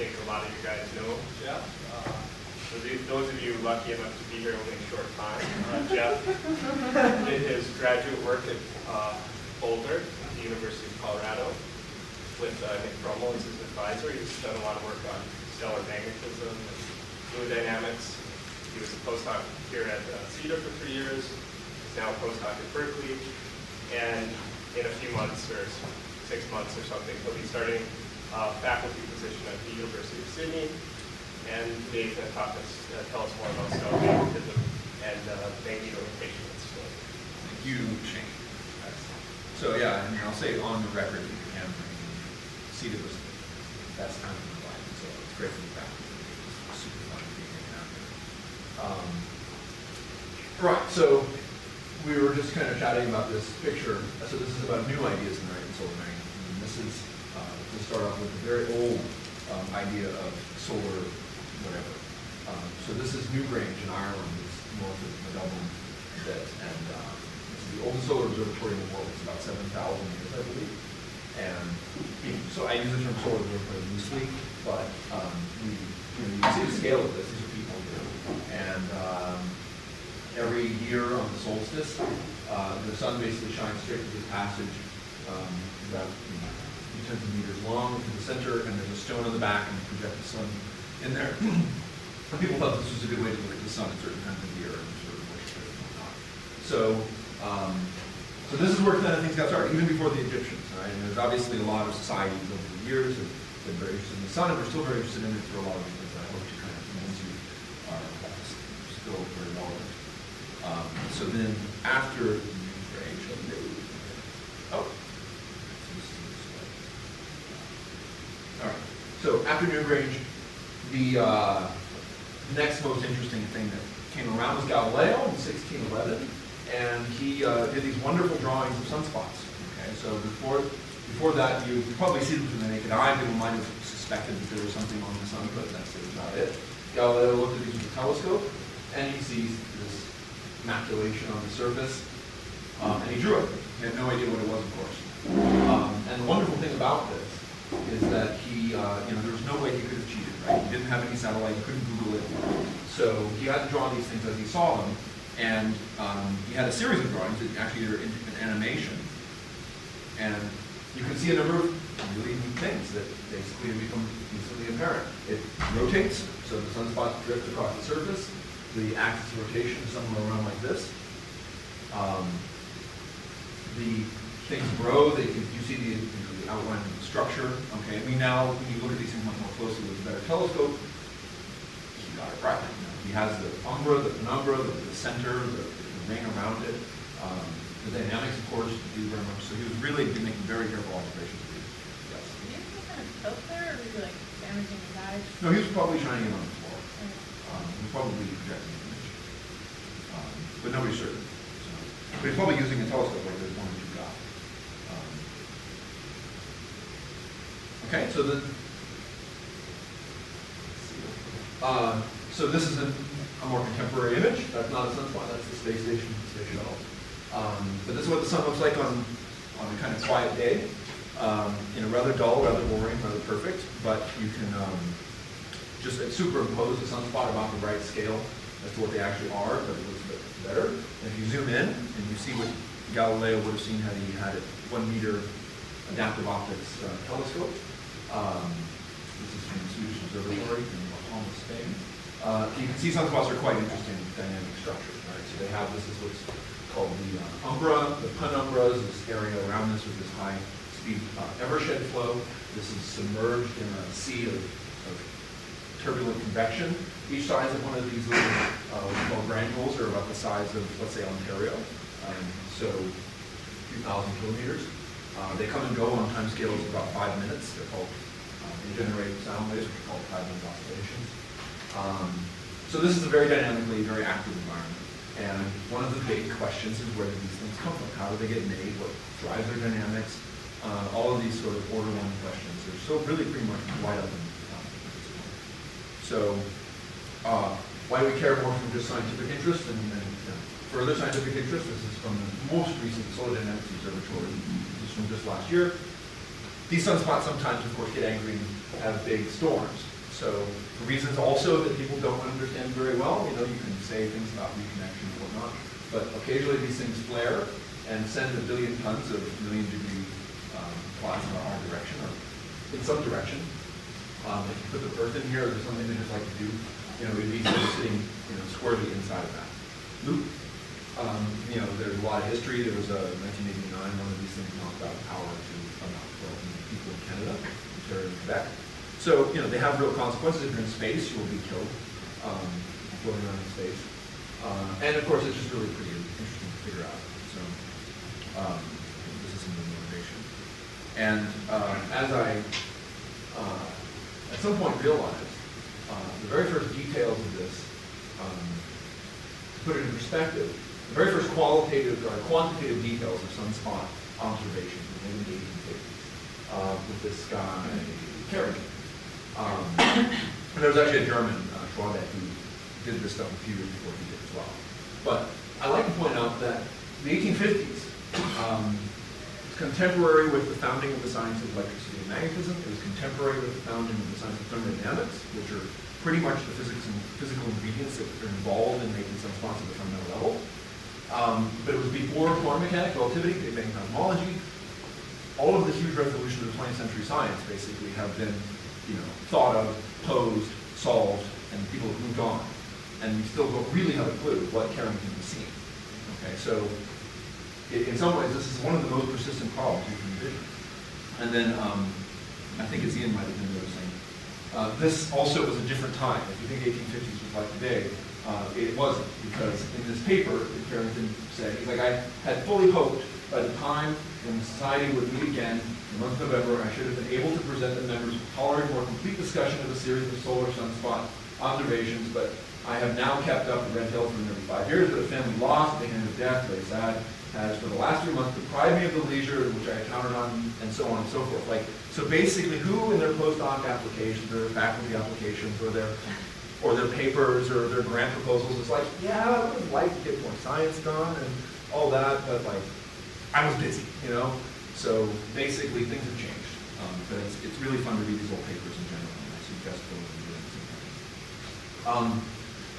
think a lot of you guys know Jeff. For those of you lucky enough to be here only a short time, Jeff did his graduate work at Boulder, at the University of Colorado, with Nick Frommel as his advisor. He's done a lot of work on stellar magnetism and fluid dynamics. He was a postdoc here at CITA for 3 years. He's now a postdoc at Berkeley. And in a few months, or 6 months or something, he'll be starting a faculty position at the University of Sydney. And today he's going to tell us more about stellar magnetism and magnetorotational instability. Thank you, Shane. So yeah, I mean, I'll say on the record that you can CITA was the best time of my life, so it's great to be back. It's super fun being hanging out here. Right, so we were just kind of chatting about this picture. So this is about new ideas in solar magnetism. And this is to start off with a very old idea of solar whatever. So this is Newgrange in Ireland. It's north of Dublin a bit, and this is the oldest solar observatory in the world. It's about 7,000 years, I believe. And so I use the term solar observatory loosely, but you can see the scale of this. These are people here, and every year on the solstice, the sun basically shines straight through the passage, about tens of meters long to the center, and there's a stone on the back, and you project the sun in there. People thought this was a good way to look at the sun at certain times of the year and sort of worship it and whatnot. So, so this is where kind of things got started, even before the Egyptians, right? And there's obviously a lot of societies over the years that have been very interested in the sun, and we're still very interested in it for a lot of reasons that I hope to kind of convince you are still very relevant. So then after Newgrange, all right. So after Newgrange, the next most interesting thing that came around was Galileo in 1611, and he did these wonderful drawings of sunspots. Okay, so before that, you probably see them from the naked eye. People might have suspected that there was something on the sun, but that's about it. Galileo looked at these with a telescope, and he sees this maculation on the surface, and he drew it. He had no idea what it was, of course. And the wonderful thing about this is that he, there was no way he could have cheated, right? He didn't have any satellite, he couldn't Google it. So he had to draw these things as he saw them, and he had a series of drawings that actually are in animation. And you can see a number of really neat things that basically become instantly apparent. It rotates, so the sunspots drift across the surface. The axis of rotation is somewhere around like this. The things grow, you see the outline of the structure. Okay, I mean, now when you look at these things much more closely with a better telescope, he got it right. He has the umbra, the penumbra, the center, the ring around it. The dynamics, of course, do very much. So he was really making very careful observations of these. Yes. Did you have kind of tilt there, or were you like damaging his eyes? No, he was probably shining it on the floor. He was probably projecting the image. But nobody's certain. So. But he's probably using a telescope like there's one that you got. Okay, so so this is a more contemporary image. That's not a sunspot, that's the space station, space shuttle. But this is what the sun looks like on a kind of quiet day. Rather dull, rather boring, rather perfect, but you can just superimpose the sunspot about the right scale as to what they actually are, but it looks a bit better. And if you zoom in and you see what Galileo would have seen had he had a 1 meter adaptive optics telescope. This is from the Swedish Observatory in Malmö, Spain. You can see sunspots are quite interesting dynamic structures, right? So they have this is what's called the umbra, the penumbra is this area around this with this high speed evershed flow. This is submerged in a sea of turbulent convection. Each size of one of these little small granules are about the size of, let's say, Ontario. So a few thousand kilometers. They come and go on time scales of about 5 minutes. They're called, they generate sound waves, which are called time-length oscillations. So this is a very dynamically, very active environment. And one of the big questions is where do these things come from? How do they get made? What drives their dynamics? All of these sort of order one questions are so really pretty much wide open at this point. So why do we care more from just scientific interest and further scientific interest? This is from the most recent Solar Dynamics Observatory. This is from just last year. these sunspots sometimes, of course, get angry and have big storms. So for reasons also that people don't understand very well, you can say things about reconnection and whatnot, but occasionally these things flare and send a billion tons of million-degree plasma in our direction, or in some direction. If you put the Earth in here, there's something they just like to do, we'd be sitting squarely inside of that loop. There's a lot of history. There was a 1989, one of these things knocked out power to about 12 million people in Canada, Ontario and Quebec. So, they have real consequences. If you're in space, you will be killed floating around in space. And of course, it's just really pretty interesting to figure out. So, this is some of the motivation. And as I, at some point, realized, the very first details of this, to put it in perspective, the very first qualitative or quantitative details of sunspot observations were made in the 1850s with this guy, Carrington. And there was actually a German, Schwabeck, who did this stuff a few years before he did as well. But I like to point out that the 1850s was contemporary with the founding of the science of electricity and magnetism. It was contemporary with the founding of the science of thermodynamics, which are pretty much the physical ingredients that are involved in making sunspots at the fundamental level. But it was before quantum mechanics, relativity, Big Bang cosmology. All of the huge revolutions of 20th century science basically have been thought of, posed, solved, and people have moved on. And we still don't really have a clue what Carrington was seeing. Okay, so in some ways, this is one of the most persistent problems you can envision. And then I think as Ian might have been noticing, this also was a different time. If you think 1850s was like today, it wasn't, because in this paper that Carrington said, he's like, I had fully hoped by the time when the Society would meet again in the month of November, I should have been able to present the members with tolerant, more complete discussion of a series of solar sunspot observations, but I have now kept up the Red Hill for nearly 5 years, but a family lost at the hand of death, very sad, has for the last 3 months deprived me of the leisure which I had counted on, and so on and so forth. Like, so basically, who in their postdoc applications, or their faculty applications, or their papers, or their grant proposals is like, yeah, I would like to get more science done and all that, but like, I was busy, So basically, things have changed. But it's really fun to read these old papers in general, and I suggest going and doing something.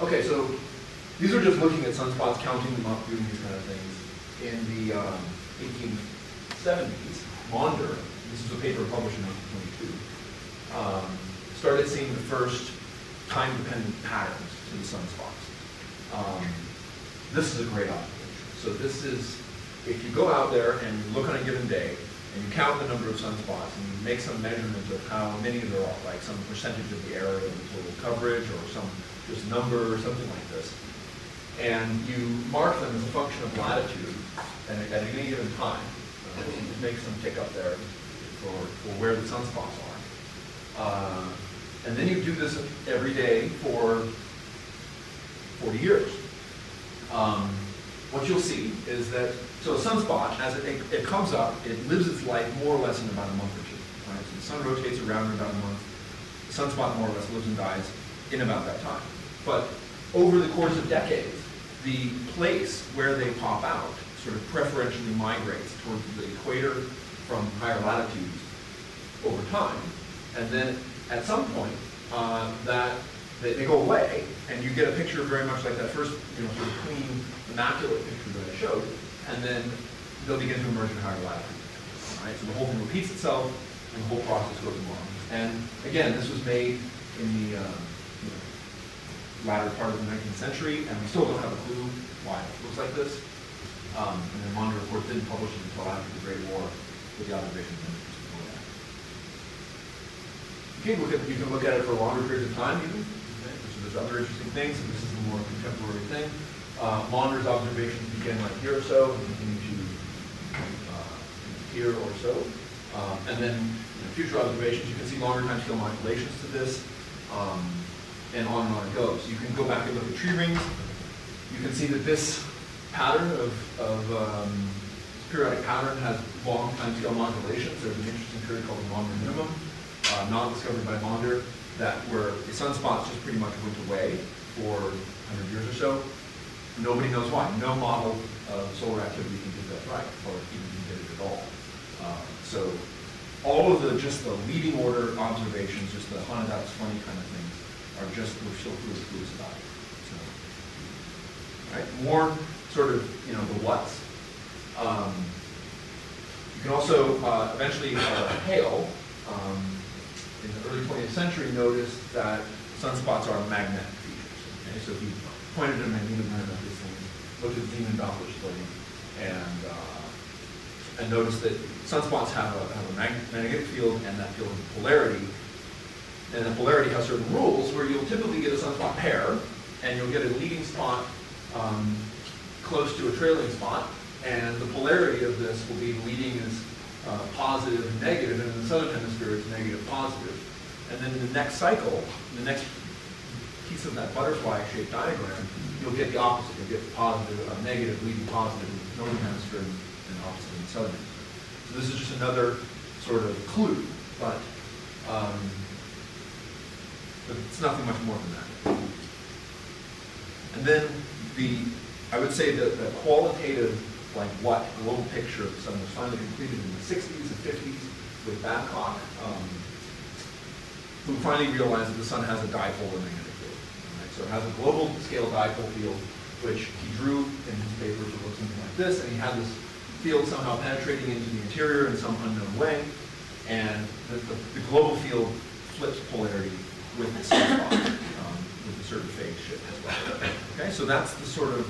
Okay, so these are just looking at sunspots, counting them up, doing these kind of things. In the 1870s, Maunder, this is a paper published in 1922, started seeing the first time-dependent patterns to the sunspots. This is a great observation. So this is, if you go out there and you look on a given day, and you count the number of sunspots, and you make some measurement of how many there are, like some percentage of the area of the total coverage, or some just number, or something like this, and you mark them as a function of latitude at any given time, you just make some tick up there for where the sunspots are. And then you do this every day for 40 years. What you'll see is that, so a sunspot, as it comes up, it lives its life more or less in about a month or two. Right? So the sun rotates around in about a month. The sunspot more or less lives and dies in about that time. But over the course of decades, the place where they pop out sort of preferentially migrates towards the equator from higher latitudes over time. And then at some point, they go away, and you get a picture very much like that first, sort of clean, immaculate picture that I showed, and then they'll begin to emerge at higher latitudes. Right? So the whole thing repeats itself, and the whole process goes along. And again, this was made in the latter part of the 19th century, and we still don't have a clue why it looks like this. And then Maunder, of course, didn't publish it until after the Great War with the observations before that. You can look at it for longer periods of time, even. Okay? So there's other interesting things, and this is a more contemporary thing. Maunder's observations begin like here or so, and continue to here or so. And then future observations, you can see longer time scale modulations to this, and on it goes. You can go back and look at tree rings. You can see that this pattern periodic pattern has long time scale modulations. There's an interesting period called the Maunder minimum, not discovered by Maunder, where the sunspots just pretty much went away for 100 years or so. Nobody knows why. No model of solar activity can get that right, or even can get it at all. So all of just the leading order observations, just the huh, that's funny kind of things, are just, we're still really clueless about it. So, right? More sort of, the what's. You can also eventually, Hale, in the early 20th century, noticed that sunspots are magnetic features. Okay? So he pointed at a magnetometer of this thing, looked at Zeeman-Doppler splitting, and noticed that sunspots have a magnetic field, and that field has polarity. And the polarity has certain rules where you'll typically get a sunspot pair, and you'll get a leading spot close to a trailing spot, and the polarity of this will be leading is positive and negative, and in the southern hemisphere it's negative positive. And then in the next cycle, the next piece of that butterfly-shaped diagram, you'll get the opposite. You'll get positive, negative leading positive in the northern hemisphere and opposite in the southern hemisphere. So this is just another sort of clue, but it's nothing much more than that. And then I would say that the qualitative, global picture of the sun was finally completed in the 60s and 50s with Babcock, who finally realized that the sun has a dipolar magnetic field. Right? So it has a global scale dipole field, which he drew in his papers, or something like this, and he had this field somehow penetrating into the interior in some unknown way, and the global field flips polarity with the sunspot, with a certain phase shift as well. Okay, so that's sort of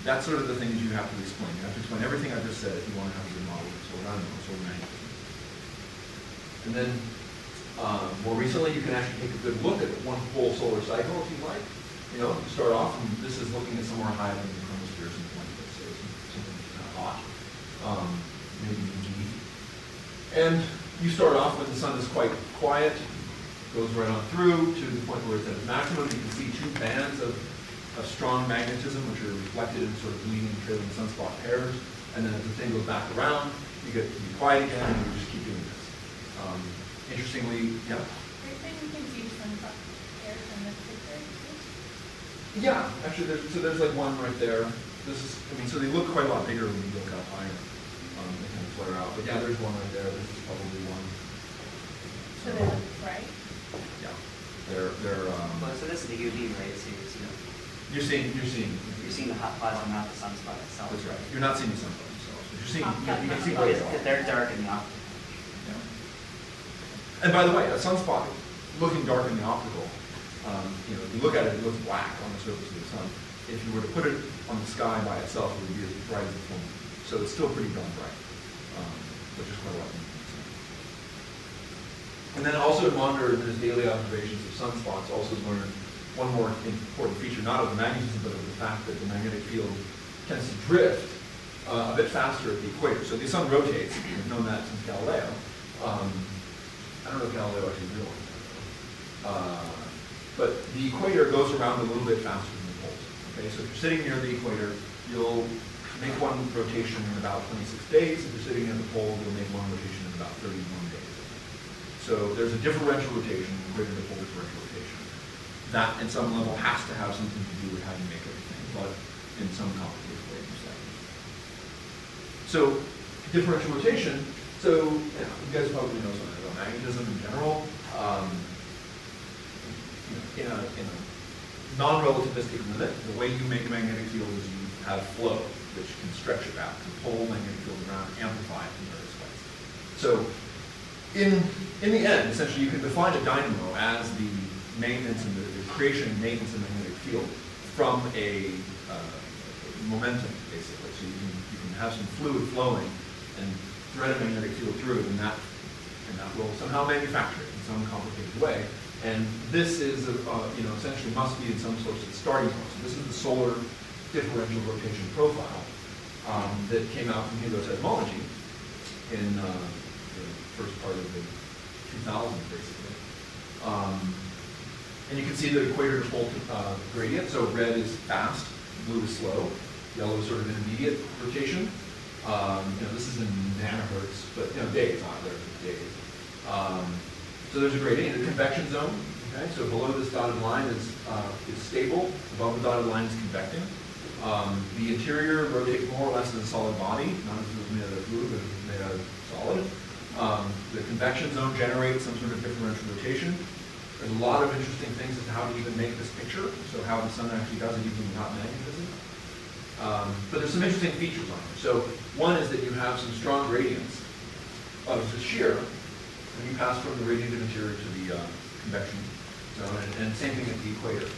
the things you have to explain. You have to explain everything I just said if you want to have a good model of solar dynamo, solar magnetism. And then more recently, you can actually take a good look at one full solar cycle if you like. You start off, and this is looking at somewhere higher than the chromosphere, something like this, so something kind of hot, maybe deep. And you start off when the sun is quite quiet, goes right on through to the point where it's at its maximum. You can see two bands of strong magnetism, which are reflected in sort of leading and trailing sunspot pairs. And then as the thing goes back around, you get to be quiet again, and you just keep doing this. Interestingly, yeah? Are you saying we can see sunspot pairs in this picture? Yeah, actually, there's like one right there. So they look quite a lot bigger when you look up higher. They kind of flare out. But yeah, there's one right there. This is probably one. So they look bright? Yeah. They're so this is the UV, right? So you're seeing the hot plasma, not the sunspot itself. That's right. You're not seeing the sunspot themselves. But you're seeing you can see Oh, where yes, they're dark in the optical. Yeah. And by the way, a sunspot looking dark in the optical, if you look at it, it looks black on the surface of the sun. If you were to put it on the sky by itself, it would be as bright as the full moon. So it's still pretty darn bright, which is quite a lot. And then also to monitor his daily observations of sunspots, also learned one more important feature, not of the magnetism, but of the fact that the magnetic field tends to drift a bit faster at the equator. So the sun rotates. We've known that since Galileo. I don't know if Galileo actually realized that. But the equator goes around a little bit faster than the poles. Okay, so if you're sitting near the equator, you'll make one rotation in about 26 days. If you're sitting near the pole, you'll make one rotation in about 31 days. So there's a differential rotation, equator to pole differential rotation. That, at some level, has to have something to do with how you make everything, but in some complicated way, So differential rotation. So you guys probably know something about magnetism in general. In a non-relativistic limit, the way you make a magnetic field is you have flow, which can stretch it out, can pull magnetic field around, amplify it in various ways. So in the end, essentially, you can define a dynamo as the maintenance and the creation and maintenance of magnetic field from a momentum, basically. So you can have some fluid flowing and thread a magnetic field through it, and that will somehow manufacture it in some complicated way. And this is, essentially must be in some sort of starting point. So this is the solar differential rotation profile that came out from helioseismology in the first part of the 2000s, basically. And you can see the equator to pole gradient. So red is fast, blue is slow, yellow is sort of intermediate rotation. This is in nanohertz, but days, not days. So there's a gradient in the convection zone. Okay, so below this dotted line is stable. Above the dotted line is convecting. The interior rotates more or less as a solid body, not as if it was made out of fluid, but if it was made out of solid. The convection zone generates some sort of differential rotation. There's a lot of interesting things as to how to even make this picture, so how the sun actually does it even without magnetism. But there's some interesting features on here. So one is that you have some strong gradients of the shear when you pass from the radiated interior to the convection zone, and same thing at the equator.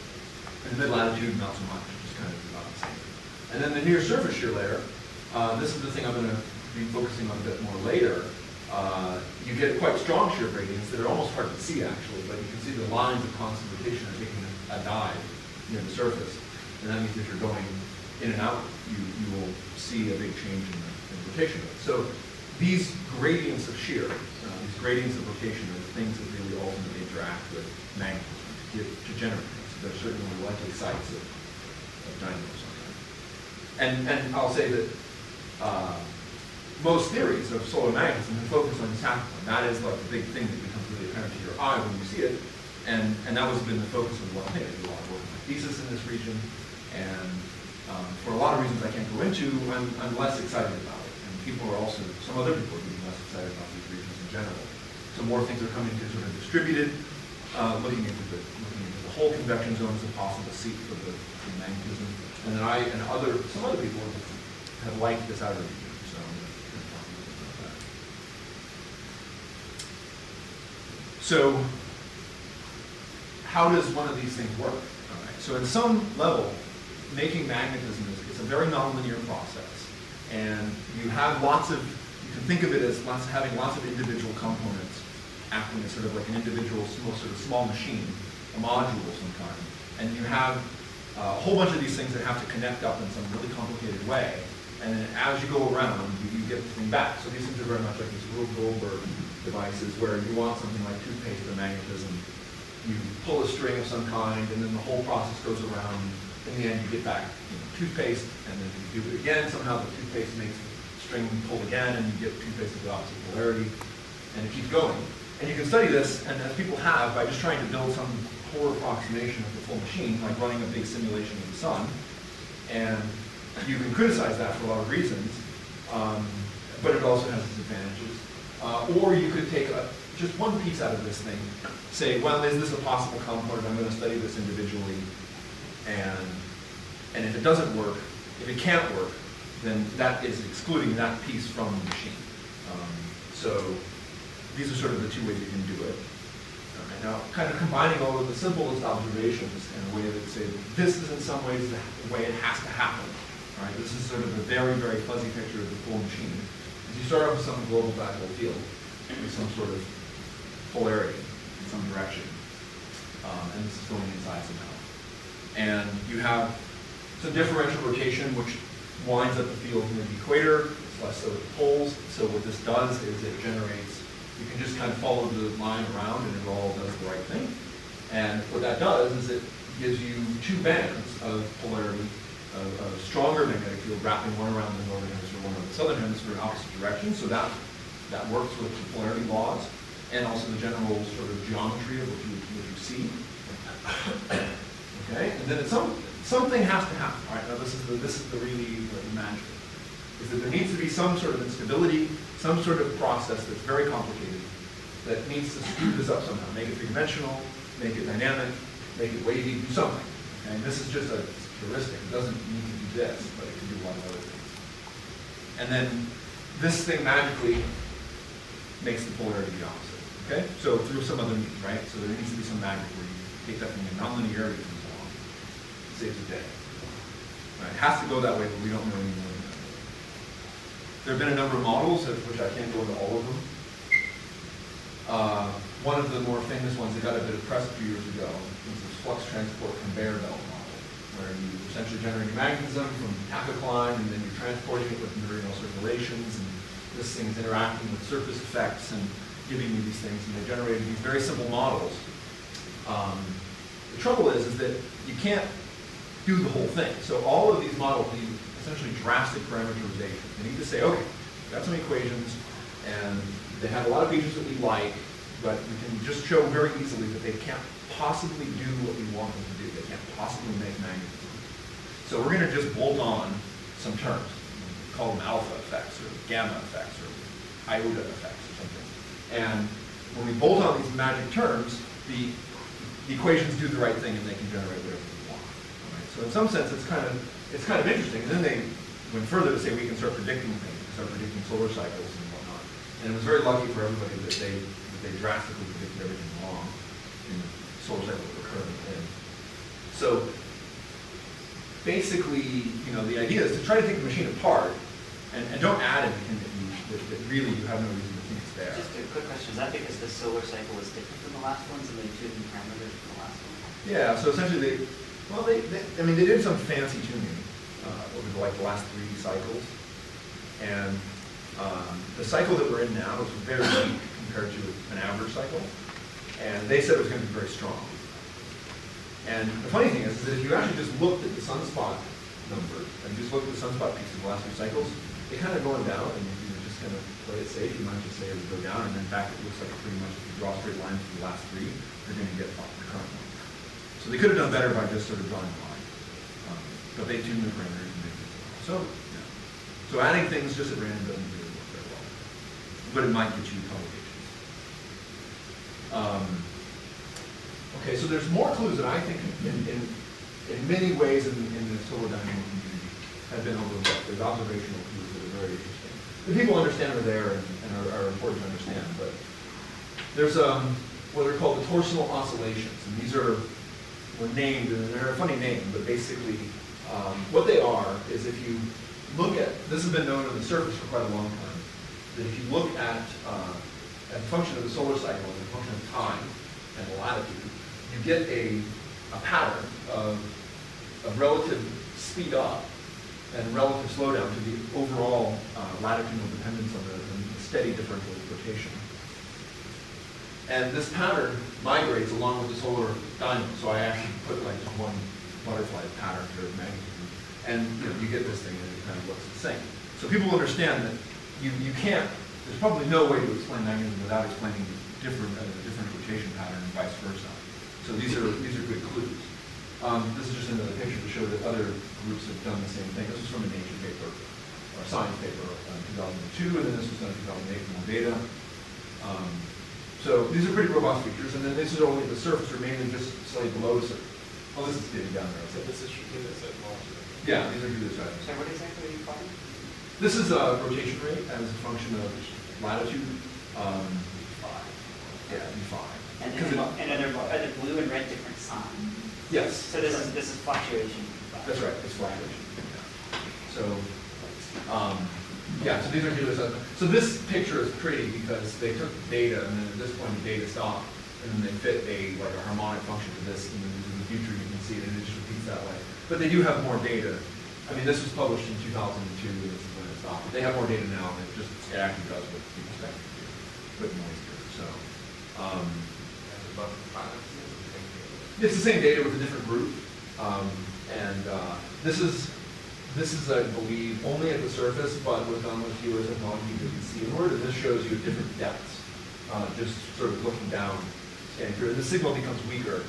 In the mid-latitude, not so much, just kind of about the same. And then the near surface shear layer, this is the thing I'm going to be focusing on a bit more later. You get quite strong shear gradients that are almost hard to see actually, but you can see the lines of constant rotation are taking a dive near the surface. And that means if you're going in and out, you will see a big change in the rotation of it. So these gradients of shear, these gradients of rotation are the things that really ultimately interact with magnetism to generate things. So they're certainly likely sites of dynamos on that. And I'll say that most theories of solar magnetism have focused on this half point. That is like the big thing that becomes really apparent to your eye when you see it. And that was been the focus of a lot of things. I did a lot of work on my thesis in this region. And for a lot of reasons I can't go into, I'm less excited about it. And people are also, some other people are getting less excited about these regions in general. So more things are coming to sort of distributed, looking into the whole convection zone as a possible seat for the magnetism. And then some other people have liked this outer region. So I'm going to talk a little bit about that. So how does one of these things work? All right. So at some level, making magnetism is a very nonlinear process. And you have you can think of it as having lots of individual components acting as sort of like an individual sort of small machine, a module of some kind. And you have a whole bunch of these things that have to connect up in some really complicated way. And then as you go around, you get the thing back. So these things are very much like these Rube Goldberg devices where you want something like toothpaste or magnetism. You pull a string of some kind, and then the whole process goes around. In the end, you get back toothpaste, and then you do it again. Somehow the toothpaste makes the string pull again, and you get toothpaste of the opposite polarity, and it keeps going. And you can study this, and as people have, by just trying to build some poor approximation of the full machine, like running a big simulation of the sun. And you can criticize that for a lot of reasons, but it also has its advantages. Or you could take just one piece out of this thing, say, well, is this a possible component? I'm going to study this individually. And if it doesn't work, if it can't work, then that is excluding that piece from the machine. So these are sort of the two ways you can do it. Now, kind of combining all of the simplest observations in a way that say, this is in some ways the way it has to happen. Right? This is sort of a very, very fuzzy picture of the full machine. As you start off with some global dipole field, with some sort of polarity in some direction, and this is going inside somehow. And you have some differential rotation, which winds up the field near the equator. It's less so at the poles. So what this does is it generates, you can just kind of follow the line around and it all does the right thing. And what that does is it gives you two bands of polarity, of stronger magnetic field wrapping one around the northern hemisphere, one around the southern hemisphere in opposite directions. So that works with the polarity laws and also the general sort of geometry of what you see. Okay, and then something has to happen. All right, now this is the really magic. Is that there needs to be some sort of instability, some sort of process that's very complicated that needs to speed this up somehow. Make it three-dimensional, make it dynamic, make it wavy, do something. Okay? And this is just a heuristic. It doesn't need to do this, but it can do a lot of other things. And then this thing magically makes the polarity the opposite. Okay? So through some other means, right? So there needs to be some magic where you take that thing and nonlinearity comes along. It saves the day. Right? It has to go that way, but we don't know any more than that. There have been a number of models, which I can't go into all of them. One of the more famous ones that got a bit of press a few years ago was the flux transport conveyor belt model, where you essentially generate magnetism from tachocline, and then you're transporting it with neuronal circulations, and this thing is interacting with surface effects and giving you these things, and they generated these very simple models. The trouble is that you can't do the whole thing. So all of these models need essentially drastic parameterization. They need to say, okay, we've got some equations, and they have a lot of features that we like, but we can just show very easily that they can't possibly do what we want them to do. They can't possibly make magnetism. So we're going to just bolt on some terms. We call them alpha effects, or gamma effects, or iota effects, or something. And when we bolt on these magic terms, the equations do the right thing and they can generate whatever we want. Right? So in some sense, it's kind of interesting. And then they went further to say we can start predicting things, we can start predicting solar cycles and whatnot. And it was very lucky for everybody that they drastically predicted everything wrong in the solar cycle that we're currently in. So basically, the idea is to try to take the machine apart and don't add anything that really you have no reason to think it's there. Just a quick question, is that because the solar cycle was different than the last ones and they tuned the parameters from the last one? Yeah, so essentially they did some fancy tuning over the last 3 cycles. And the cycle that we're in now is very weak compared to an average cycle. And they said it was going to be very strong. And the funny thing is that if you actually just looked at the sunspot numbers and just looked at the sunspot peaks in the last 3 cycles, they kind of going down, and if you were just going to play it safe, you might just say it would go down, and in fact it looks like pretty much if you draw straight lines for the last 3, you're going to get the current one. So they could have done better by just sort of drawing a line. But they tuned the parameters and they did it. So adding things just at random doesn't really work very well. But it might get you publications. Okay, so there's more clues that I think in many ways in the solar dynamo community have been overlooked. There's observational clues that are very interesting. The people understand are there and are important to understand, but there's what are called the torsional oscillations, and these were named, and they're a funny name, but basically what they are is if you look at, this has been known on the surface for quite a long time, that if you look at a function of the solar cycle and a function of time and latitude, you get a pattern of relative speed up and relative slowdown to the overall latitudinal dependence on the steady differential rotation. And this pattern migrates along with the solar dynamo. So I actually put like just one butterfly pattern here of magnetism, and you get this thing and it kind of looks the same. So people understand that you can't. There's probably no way to explain magnetism without explaining different rotation pattern and vice versa. So these are good clues. This is just another picture to show that other groups have done the same thing. This is from a Nature paper, or a science paper in 2002, and then this was done in 2008 from data. So these are pretty robust features, and then this is only the surface, or mainly just slightly below the surface. Oh, this is getting down there. So this is Helioseismology. Yeah, these are Helioseismology. So what exactly are you calling? This is a rotation rate as a function of latitude. Yeah, V5. And are the blue and red different signs? Yes. So this is fluctuation. That's right, it's fluctuation. Yeah. So, yeah, so these are Helioseismology. So this picture is pretty because they took data, and then at this point the data stopped, and then they fit a harmonic function to this, and then in the future you can see it, and it just repeats that way. But they do have more data. I mean, this was published in 2002, and this is when it stopped. But they have more data now, and it actually does what people expect it to do, but noisier. So, it's the same data with a different group, and this is, I believe, only at the surface, but was done with Helioseismology you can see inward, and this shows you different depths, just sort of looking down, scanning through. And the signal becomes weaker,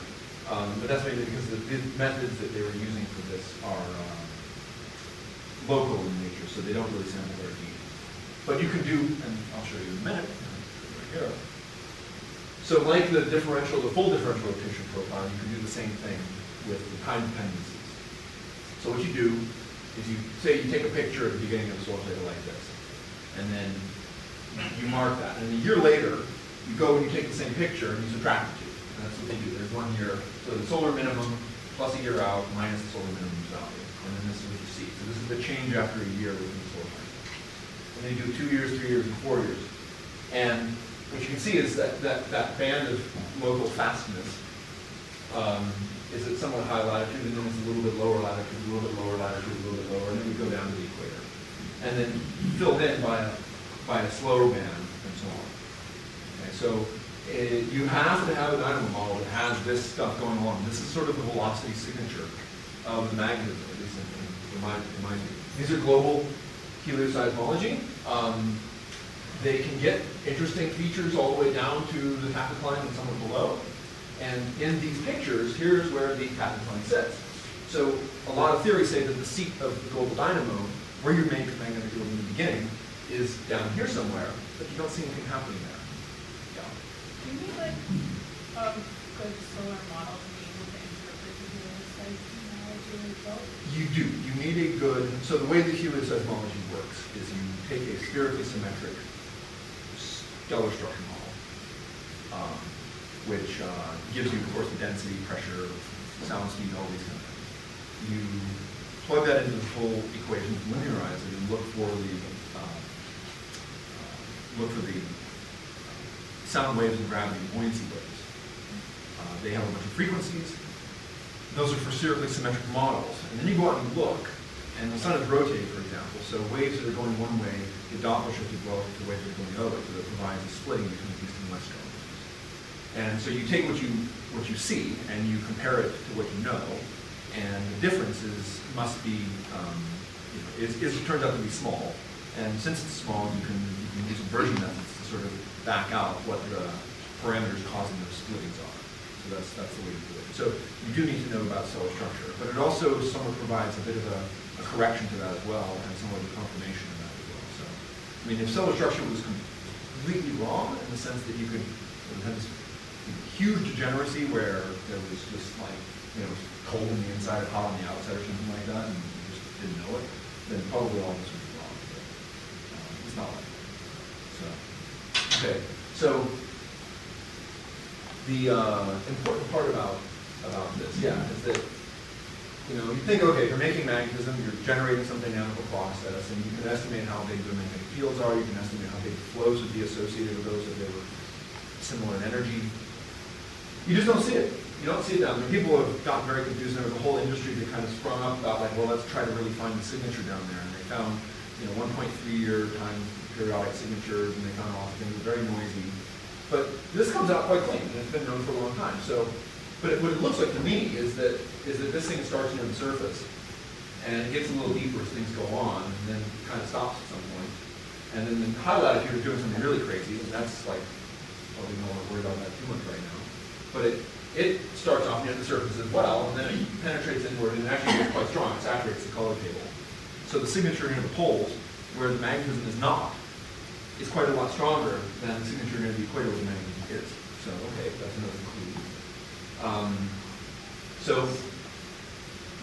but that's mainly because the methods that they were using for this are local in nature, so they don't really sample very deep. But you can do, and I'll show you in a minute, right here. So like the full differential rotation profile, you can do the same thing with the time dependencies. So what you do is you take a picture at the beginning of the solar cycle like this, and then you mark that. And a year later, you go and you take the same picture and you subtract the two. And that's what they do. There's 1 year, so the solar minimum plus a year out minus the solar minimum value. And then this is what you see. So this is the change after a year within the solar cycle. And they do 2 years, 3 years, and 4 years. And what you can see is that band of local fastness is at somewhat high latitude, and then it's a little bit lower latitude, a little bit lower latitude, a little bit lower, and then we go down to the equator. And then filled in by a slow band and so on. Okay, so you have to have a dynamo model that has this stuff going on. This is sort of the velocity signature of the magnetism, at least in my view. These are global helioseismology. They can get interesting features all the way down to the tachocline and somewhere below. And in these pictures, here's where the tachocline sits. So a lot of theories say that the seat of the global dynamo, where you make the magnetic field in the beginning, is down here somewhere, but you don't see anything happening there. Do you need like a good solar model to be able to interpret the helioseismology results? You do. You need a good, so the way the helioseismology works is you take a spherically symmetric stellar structure model, which gives you, of course, the density, pressure, sound speed, all these kind of things. You plug that into the full equation, linearize it, and look for the sound waves and gravity and buoyancy waves. They have a bunch of frequencies. Those are for spherically symmetric models. And then you go out and look, and the sun is rotating, for example, so waves that are going one way get Doppler shifted relative to waves that are going the other way, so that provides a splitting between east and west strings. And so you take what you see, and you compare it to what you know, and the differences must be, it turns out to be small. And since it's small, you can use inversion methods to sort of back out what the parameters causing those splittings are. So that's the way to do it. So you do need to know about stellar structure, but it also somewhat provides a bit of a correction to that as well, and somewhat of a confirmation of that as well. So, I mean, if stellar structure was completely wrong in the sense that you could have this huge degeneracy where there was just like, it was cold on the inside, hot on the outside, or something like that, and you just didn't know it, then probably all this would be wrong. But, it's not like that. So, okay. So the important part about this, is that you think, okay, if you're making magnetism, you're generating some dynamical process, and you can estimate how big the magnetic fields are. You can estimate how big flows would be associated with those if they were similar in energy. You just don't see it. You don't see it down there. People have gotten very confused. There was a whole industry that kind of sprung up about like, well, let's try to really find the signature down there. And they found, 1.3-year time periodic signatures, and they found all things very noisy. But this comes out quite clean, and it's been known for a long time. So, but what it looks like to me is that this thing starts near the surface, and it gets a little deeper as things go on, and then kind of stops at some point. And then in high latitude, it's doing something really crazy, and that's like, probably no one worried about that too much right now. But it starts off near the surface as well, and then it penetrates inward, and it actually gets quite strong. It saturates the color table. So the signature near the poles, where the magnetism is not, is quite a lot stronger than the signature near the equator where the magnetism is. So, okay, that's another clue.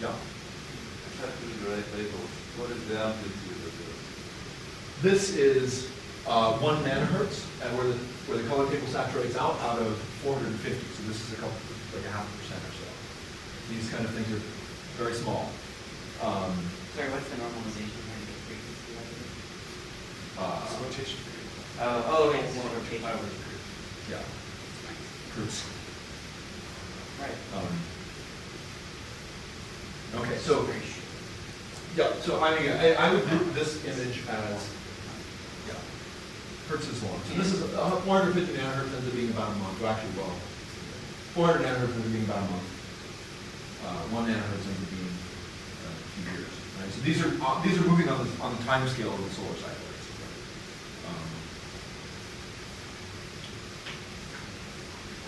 Yeah. What is the amplitude of this? This is 1 nanohertz, and where the color table saturates out of 450. So this is like a 0.5% or so. These kind of things are very small. Sorry, what's the normalization here to get frequency out of it? Rotation period. Okay, it's more rotation. Yeah. Hertz. Right. Okay, so yeah, so I would group this image as hertz is long. So this is 450 nanohertz ends up being about a month. Well, actually, 400 nanohertz ends up being about a month. 1 nanohertz ends up being a few years. Right? So these are moving on the time scale of the solar cycle.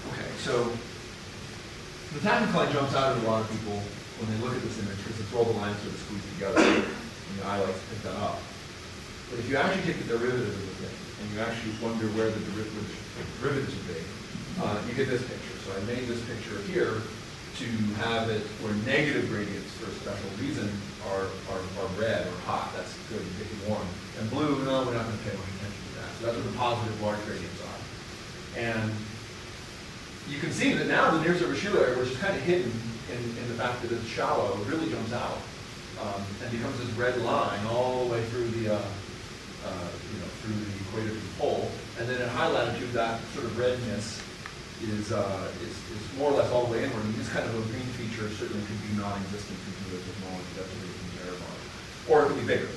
Okay, so the time decline jumps out at a lot of people when they look at this image because it's all the lines sort of squeezed together. And the eye likes to pick that up. But if you actually take the derivative of the thing, and you actually wonder where the derivatives would be, you get this picture. So I made this picture here to have it where negative gradients for a special reason are red or hot. That's good and big and warm. And blue, no, we're not going to pay much attention to that. So that's what the positive large gradients are. And you can see that now the near surface shear layer, which is kind of hidden in the fact that it's shallow, really jumps out and becomes this red line all the way through the through the equator to the pole. And then at high latitude, that sort of redness is more or less all the way inward. And this kind of a green feature certainly could be non-existent due to the technology. That's what we can verify. Or it could be bigger.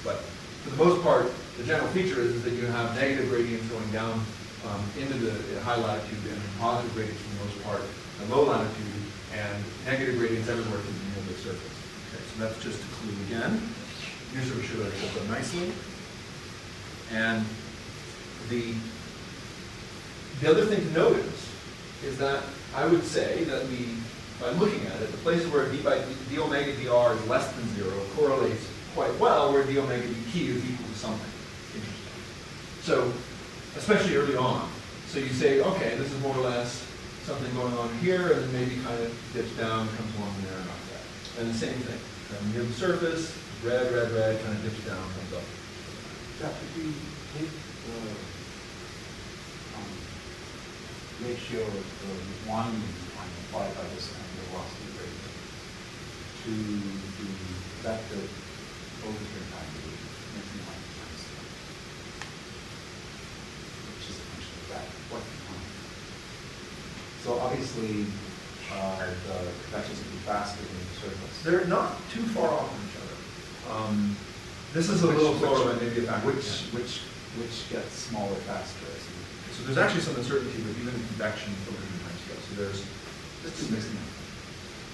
But for the most part, the general feature is that you have negative gradients going down into the high latitude and positive gradients for the most part at low latitude, and negative gradients everywhere to the near the surface. Okay, so that's just a clue again. Near surface shear layer shows up nicely. And the other thing to note is that I would say that by looking at it, the place where d omega dr is less than 0 correlates quite well where d omega dt is equal to something. Interesting. So, especially early on. So you say, okay, this is more or less something going on here, and then maybe kind of dips down, comes along there, and like that. And the same thing, near the surface, red, red, red, kind of dips down, comes up. That would be take the ratio of the winding time applied by this angular velocity rate to the vector overturn time, which is a function of that working time. So obviously, the convections will be faster than the surface. They're not too far off from each other. This is a little slower than maybe a factor of 10. Which gets smaller faster. So there's actually some uncertainty with even convection overturn time scale. So there's, Just to mix them up.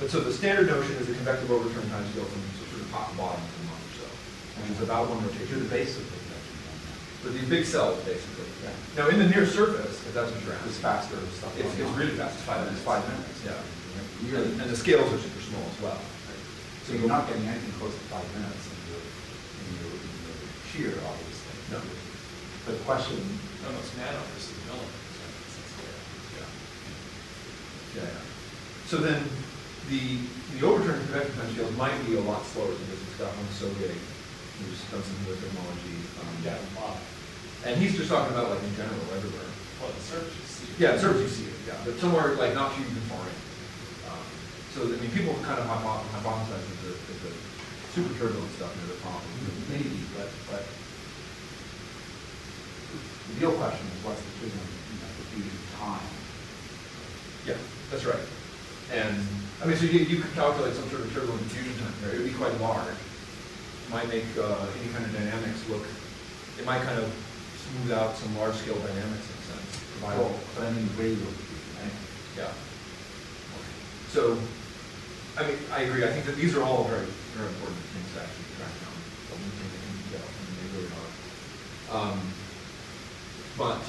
but so the standard notion is a convective overturn time scale from sort of top to bottom to the month or so, which is about one To rotation. the base of the convection. For these big cells, basically. Yeah. Now, in the near surface, if that's what you're It's asking, faster stuff. it's really fast. It's 5 minutes. It's 5 minutes. Yeah. Really. And the scales are super small as well. So you're not getting anything close to 5 minutes in your shear, obviously. No. But the question, No, it's nano versus millimeters. Yeah, yeah. So then, the overturn convection time scales might be a lot slower because it's got one Soviet who's done some Helioseismology. Yeah, wow. And he's just talking about like in general everywhere. Well, the surface you see. Yeah, in service you see it, yeah, but somewhere like not too conforming. So I mean, people kind of hypothesize that the super turbulent stuff near the top. maybe, but the real question is what's the diffusion time? Yeah, that's right. And I mean, so you could calculate some sort of turbulent diffusion time there. It would be quite large. It might make any kind of dynamics look. It might kind of smooth out some large-scale dynamics in a sense. Well, but I mean radial diffusion, right? Yeah. So, I mean, I agree. I think that these are all very, very important things to actually track down. The one thing that can be out, and they really are. But,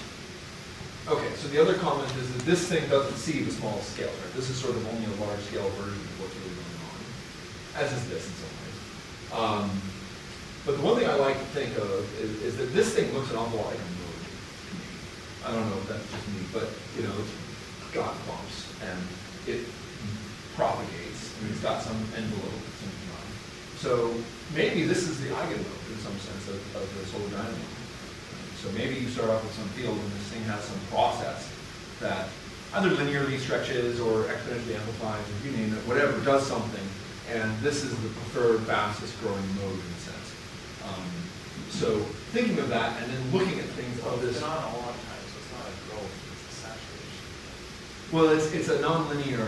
okay, so the other comment is that this thing doesn't see the small scale, right? This is sort of only a large scale version of what's really going on, as is this in some ways. But the one thing I like to think of is that this thing looks an awful lot like a node to me. I don't know if that's just me, but, you know, it's got bumps, and it propagates. I mean, it's got some envelope at some time. So maybe this is the eigenlobe in some sense of the solar dynamo. So maybe you start off with some field and this thing has some process that either linearly stretches or exponentially amplifies, or you name it, whatever, does something. And this is the preferred fastest growing mode in a sense. So thinking of that and then looking at things of this. It's been on a long time, so it's not a growth, it's a saturation. Well, it's a nonlinear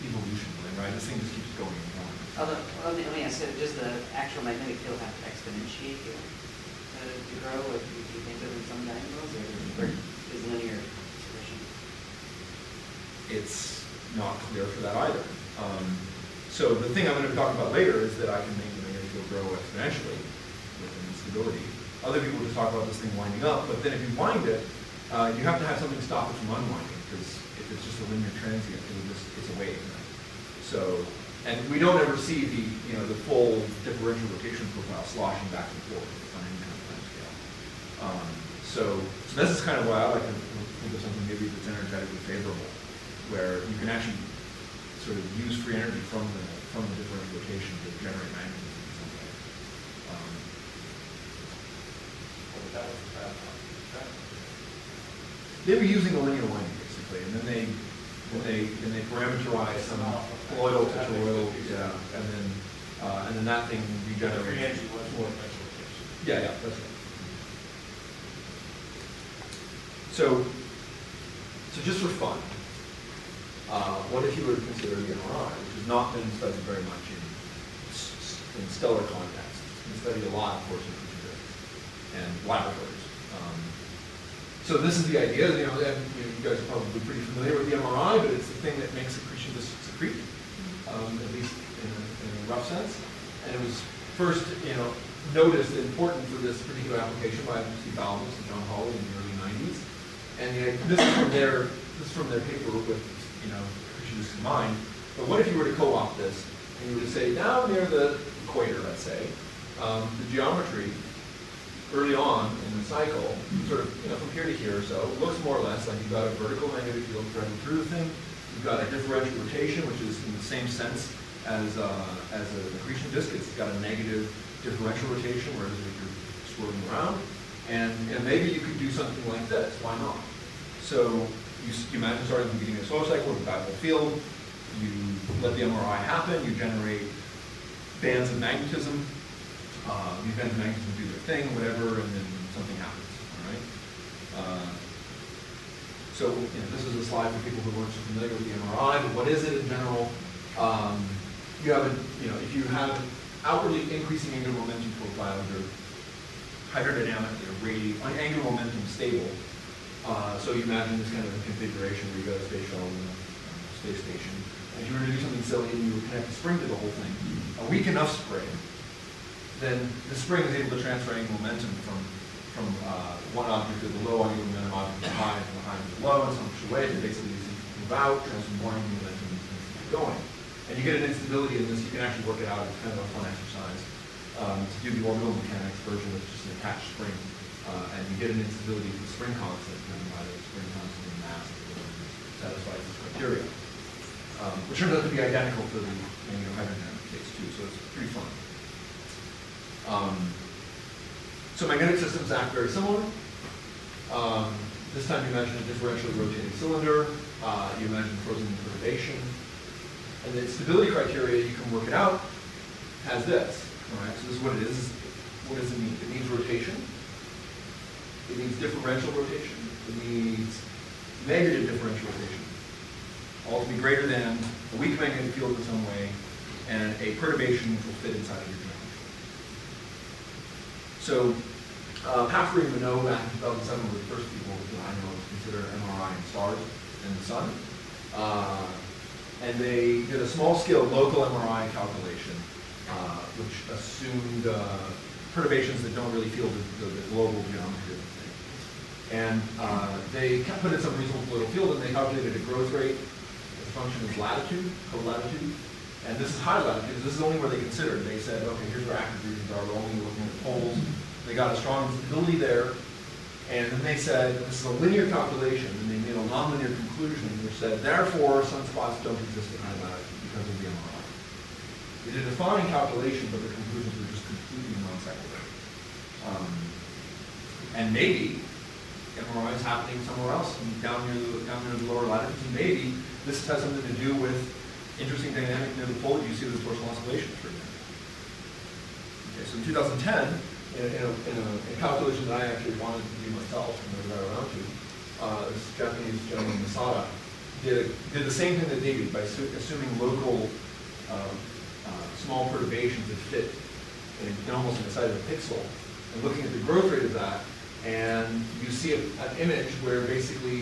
evolution, right? This thing just keeps going and going. Although, let me ask, does the actual magnetic field have to exponentiate here to grow? Like, do you think of in some dynamos, or is linear sufficient? It's not clear for that either. So the thing I'm going to be talking about later is that I can make the magnetic field grow exponentially with an instability. Other people just talk about this thing winding up, but then if you wind it, you have to have something stop it from unwinding, because if it's just a linear transient, it's a wave. Right? So, and we don't ever see the full differential rotation profile sloshing back and forth on any kind of time scale. So this is kind of why I like to think of something maybe that's energetically favorable, where you can actually sort of use free energy from the differential rotation to generate magnetism in some way. That was the bad one. They were using a linear winding basically, and then they parameterize some colloidal to toroidal, yeah, and then that thing Free regenerates. energy was more rotation. Yeah, that's right. So just for fun, what if you were to consider the MRI, which has not been studied very much in stellar context. It's been studied a lot, of course, in physics and laboratories. So this is the idea, and you guys are probably pretty familiar with the MRI, but it's the thing that makes accretion discrete, at least in a rough sense. And it was first, noticed and important for this particular application by Steve Balmus and John Hawley in the early 90s. And this is from their paper with accretion in mind. But what if you were to co-opt this and you were to say down near the equator, let's say, the geometry early on in the cycle, sort of, from here to here or so, it looks more or less like you've got a vertical magnetic field driving through the thing. You've got a differential rotation, which is in the same sense as an accretion disk. It's got a negative differential rotation, whereas you're swirling around. And maybe you could do something like this. Why not? So you imagine starting at the beginning of the solar cycle with a dipole field. You let the MRI happen. You generate bands of magnetism. These bands of magnetism do their thing, whatever, and then something happens. All right. So this is a slide for people who weren't so familiar with the MRI. But what is it in general? You have if you have an outwardly increasing angular momentum profile, you're hydrodynamically or angular momentum stable. So you imagine this kind of a configuration where you got a space shuttle and a space station. And if you were to do something silly and you would connect a spring to the whole thing, a weak enough spring, then the spring is able to transfer angular momentum from one object to the low angular momentum object to the high, and from the high to the low in some way. It basically move out, transfer more angular momentum, and keep going. And you get an instability in this. You can actually work it out. It's kind of a fun exercise. To do the orbital mechanics version with just an attached spring, and you get an instability to the spring constant driven by the spring constant and mass that satisfies this criteria, which turns out to be identical for the angular hydrodynamic case too. So it's pretty fun. So magnetic systems act very similar. This time you imagine a differentially rotating cylinder. You imagine frozen perturbation, and the stability criteria, you can work it out, has this. All right, so this is what it is. What does it mean? It means rotation. It means differential rotation. It means negative differential rotation. All to be greater than a weak magnetic field in some way and a perturbation which will fit inside of your geometry. So Geoffrey and Minot back in 2007 were the first people that I know to consider MRI in stars and the sun. And they did a small-scale local MRI calculation which assumed perturbations that don't really feel the global geometry of the thing. And they put in some reasonable political field, and they calculated a growth rate as a function of latitude, co-latitude. And this is high latitude. This is only where they considered. They said, okay, here's where active regions are. We're only looking at the poles. They got a strong instability there. And then they said, this is a linear calculation, and they made a nonlinear conclusion, which said, therefore, sunspots don't exist at high latitude because of the MRI. They did a fine calculation, but the conclusions were just completely non sequitur. And maybe MRI is happening somewhere else, down near the lower latitudes, and maybe this has something to do with interesting dynamic near the pole that you see with the torsional oscillations, for example. Okay, so in 2010, in a calculation that I actually wanted to do myself and never got around to, this Japanese gentleman, Masada, did the same thing that they did by assuming local small perturbations that fit in almost in the size of a pixel, and looking at the growth rate of that, and you see an image where basically,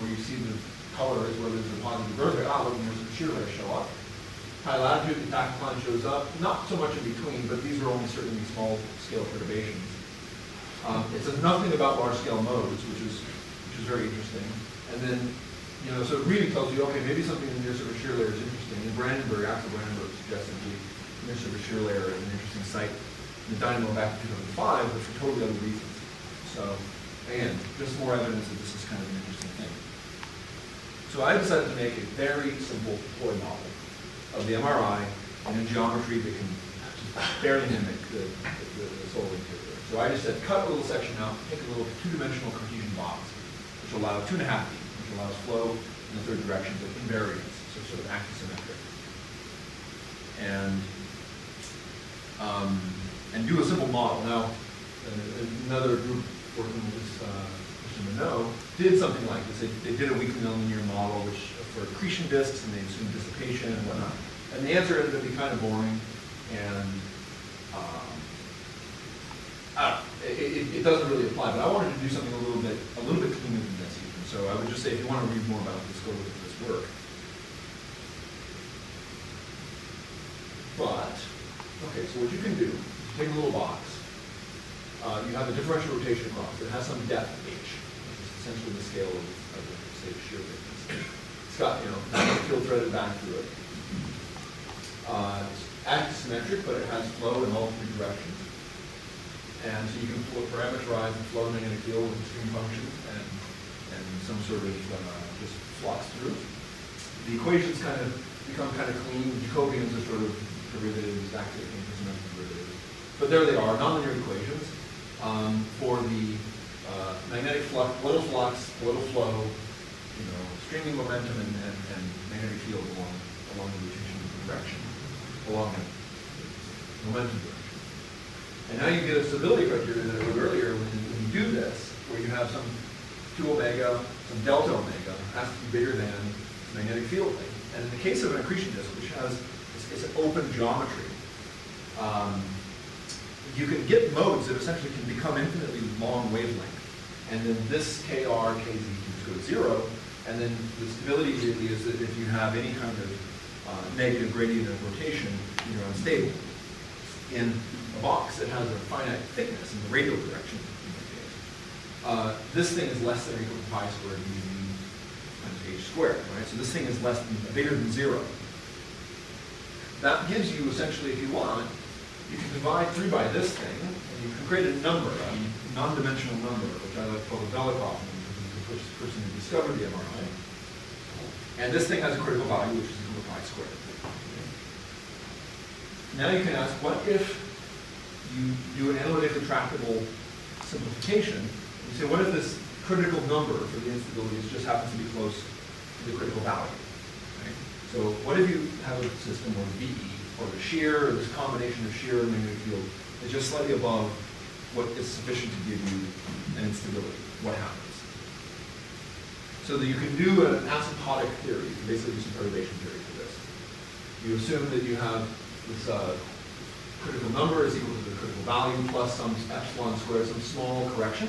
where you see the color is where there's a positive growth rate. Look, there's some shear layers show up. High latitude, the tactile line shows up. Not so much in between, but these are only certainly small scale perturbations. It says nothing about large scale modes, which is very interesting. And then, so it really tells you, okay, maybe something in the near surface shear layer is interesting. And Axel Brandenburg suggested the near surface shear layer is an interesting site in the dynamo back in 2005, but for totally other reasons. So, again, just more evidence that this is kind of an interesting thing. So I decided to make a very simple toy model of the MRI in a geometry that can just barely mimic the solar interior. So I just said, cut a little section out, take a little two-dimensional Cartesian box, which will allow 2.5D, which allows flow in the third direction, but invariance, so sort of axisymmetric. And do a simple model. Now, another group working with this Christian Minot did something like this. They did a weakly nonlinear model for accretion disks, and they assumed dissipation and whatnot. And the answer ended up being kind of boring, and it doesn't really apply. But I wanted to do something a little bit cleaner than this. Even. So I would just say, if you want to read more about this, go look at this work. But okay, so what you can do is take a little box. You have a differential rotation across. It has some depth h, which is essentially the scale of the say shear thickness. It's got field threaded back through it. It's axisymmetric, but it has flow in all three directions. And so you can parameterize and flow the magnetic field with a stream function and some sort of just flux through. The equations kind of become kind of clean. Jacobians are sort of derivatives, active incremental derivatives. But there they are, nonlinear equations for the magnetic flux, little flow, streaming momentum and magnetic field along the rotation direction, along the momentum direction. And now you get a stability criteria that I wrote earlier when you do this, where you have some 2 omega, some delta omega, has to be bigger than the magnetic field thing. And in the case of an accretion disk, which has, it's an open geometry, you can get modes that essentially can become infinitely long wavelength. And then this Kr, Kz can just go to 0. And then the stability really is that if you have any kind of negative gradient of rotation, you're unstable. In a box that has a finite thickness in the radial direction, in the case, this thing is less than or equal to pi squared uv times h squared, right? So this thing is bigger than 0. That gives you essentially, if you want, you can divide 3 by this thing, and you can create a number, a non-dimensional number, which I like to call the Velikov number, which is the person who discovered the MRI. And this thing has a critical value, which is equal to pi squared. Now you can ask, what if you do an analytic retractable simplification? And you say, what if this critical number for the instabilities just happens to be close to the critical value? Right? So what if you have a system where VE, or the shear, or this combination of shear and magnetic field, is just slightly above what is sufficient to give you an instability? What happens? So that you can do an asymptotic theory, basically some perturbation theory for this. You assume that you have this critical number is equal to the critical value plus some epsilon squared, some small correction,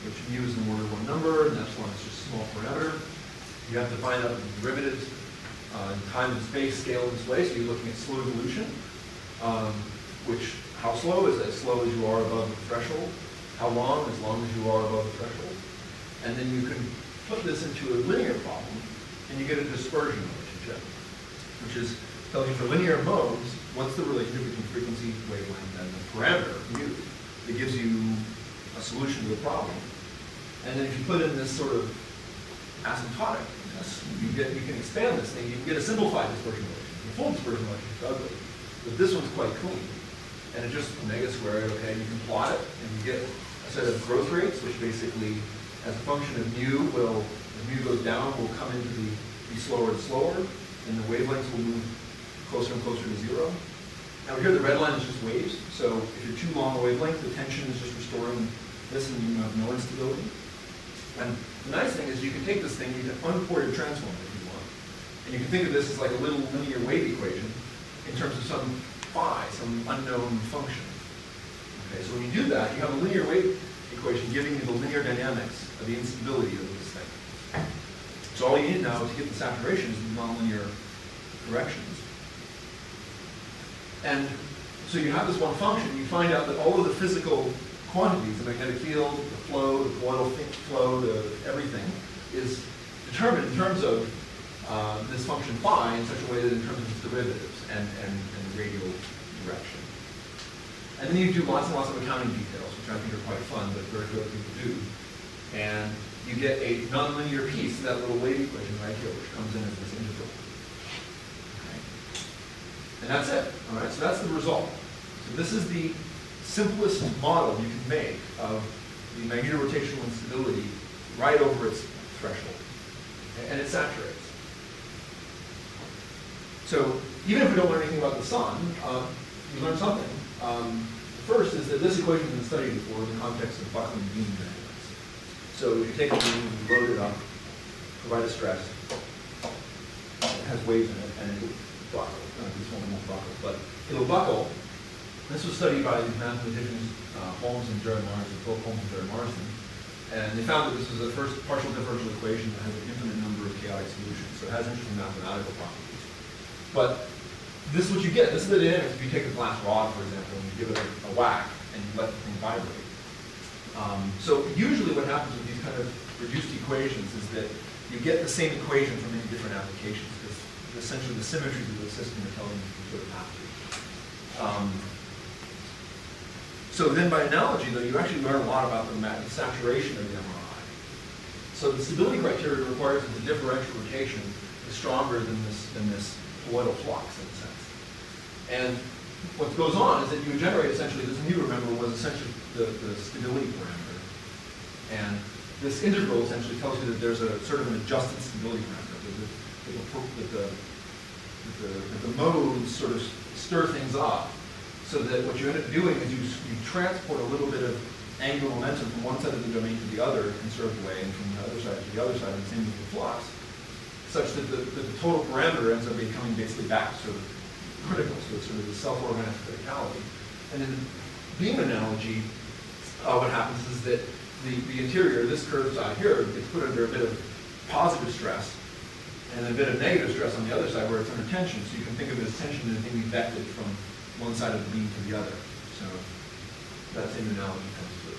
which mu is an order of 1 number, and epsilon is just a small parameter. You have to find out the derivatives in time and space, scale and display. So you're looking at slow evolution, which how slow is as slow as you are above the threshold? How long? As long as you are above the threshold. And then you can put this into a linear problem, and you get a dispersion relationship, which is telling you for linear modes, what's the relationship between frequency, wavelength, and the parameter, mu, that gives you a solution to the problem. And then if you put in this sort of asymptoticness, you can expand this thing, you can get a simplified dispersion relationship. The full dispersion relationship is ugly, but this one's quite clean. And it's just omega squared, okay, you can plot it, and you get a set of growth rates, which basically, as a function of mu, as mu goes down, will come into be slower and slower, and the wavelengths will move closer and closer to 0. Now here the red line is just waves, so if you're too long a wavelength, the tension is just restoring this and you have no instability. And the nice thing is you can take this thing, you can unported transform it if you want. And you can think of this as like a little linear wave equation in terms of some phi, some unknown function. Okay, so when you do that, you have a linear wave equation giving you the linear dynamics of the instability of this thing. So all you need now to get the saturation is the nonlinear corrections. And so you have this one function, you find out that all of the physical quantities, the magnetic field, the flow, the colloidal flow, everything, is determined in terms of this function phi in such a way that in terms of its derivatives and radial direction. And then you do lots and lots of accounting details, which I think are quite fun, but very few other people do. And you get a nonlinear piece of that little wave equation right here, which comes in as this integral. And that's it, all right? So that's the result. So this is the simplest model you can make of the magnetorotational instability right over its threshold. And it saturates. So even if we don't learn anything about the sun, you learn something. First is that this equation has been studied before in the context of buckling beam dynamics. So if you take a beam and load it up, provide a stress, it has waves in it, and it will buckle. This one won't buckle, but it'll buckle. This was studied by these mathematicians, Holmes and Jared Marsden, Philip Holmes and Jared Marsden, and they found that this was the first partial differential equation that has an infinite number of chaotic solutions, so it has interesting mathematical properties. But this is what you get. This is the dynamics if you take a glass rod, for example, and you give it a whack and you let the thing vibrate. So usually what happens with these kind of reduced equations is that you get the same equation from many different applications, because essentially the symmetries of the system are telling you you sort of have to. So then by analogy, though, you actually learn a lot about the saturation of the MRI. So the stability criteria requires that the differential rotation is stronger than this colloidal flux, in a sense. And what goes on is that you generate essentially, this mu, remember, was essentially the stability parameter. And this integral essentially tells you that there's a sort of an adjusted stability parameter, that the modes sort of stir things up, so that what you end up doing is you transport a little bit of angular momentum from one side of the domain to the other in a conserved way, and from the other side to the other side, and the same with the flux, such that the total parameter ends up becoming basically back to sort of critical, so it's sort of the self-organized criticality. And in the beam analogy, what happens is that the interior, this curved side here, gets put under a bit of positive stress, and a bit of negative stress on the other side where it's under tension. So you can think of it as tension as being vected from one side of the beam to the other. So that same analogy comes through.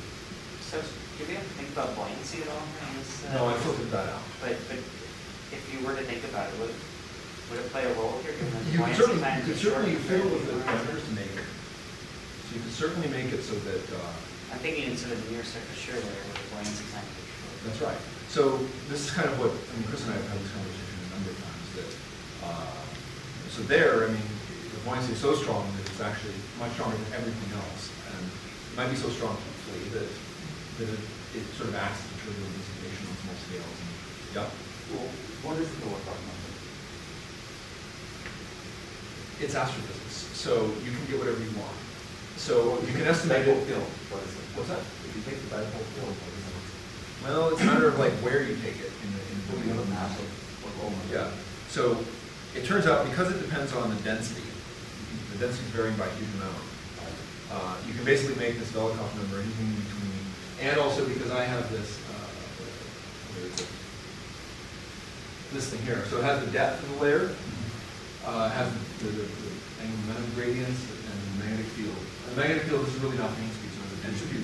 So do we have to think about buoyancy at all in this? No, I filtered that out. But if you were to think about it, would it play a role here? Given that You could buoyancy certainly time is fiddle short with the compared to parameters to make it. So you could certainly make it so that, I'm thinking in sort of the near surface shear layer where the buoyancy time is short. that's right. So this is kind of what, I mean, Chris and I have had this conversation a number of times, that, so there, I mean, the buoyancy is so strong that it's actually much stronger than everything else. And it might be so strong chemically that it sort of acts as a trivial dissipation on small scales. And, yeah. Well, what is the lower number? It's astrophysics, so you can get whatever you want. So you can estimate it. Field, what is it? What's that? If you take the dipole field, what is it? Well, it's a matter of like where you take it in the What do you have a mass of what moment? Yeah. So it turns out because it depends on the density is varying by a huge amount. You can basically make this Velikov number anything in between, and also because I have this, where is it? This thing here. So it has the depth of the layer, it has the angular momentum gradients, and the magnetic field. And the magnetic field is really not main speed, so it's a density.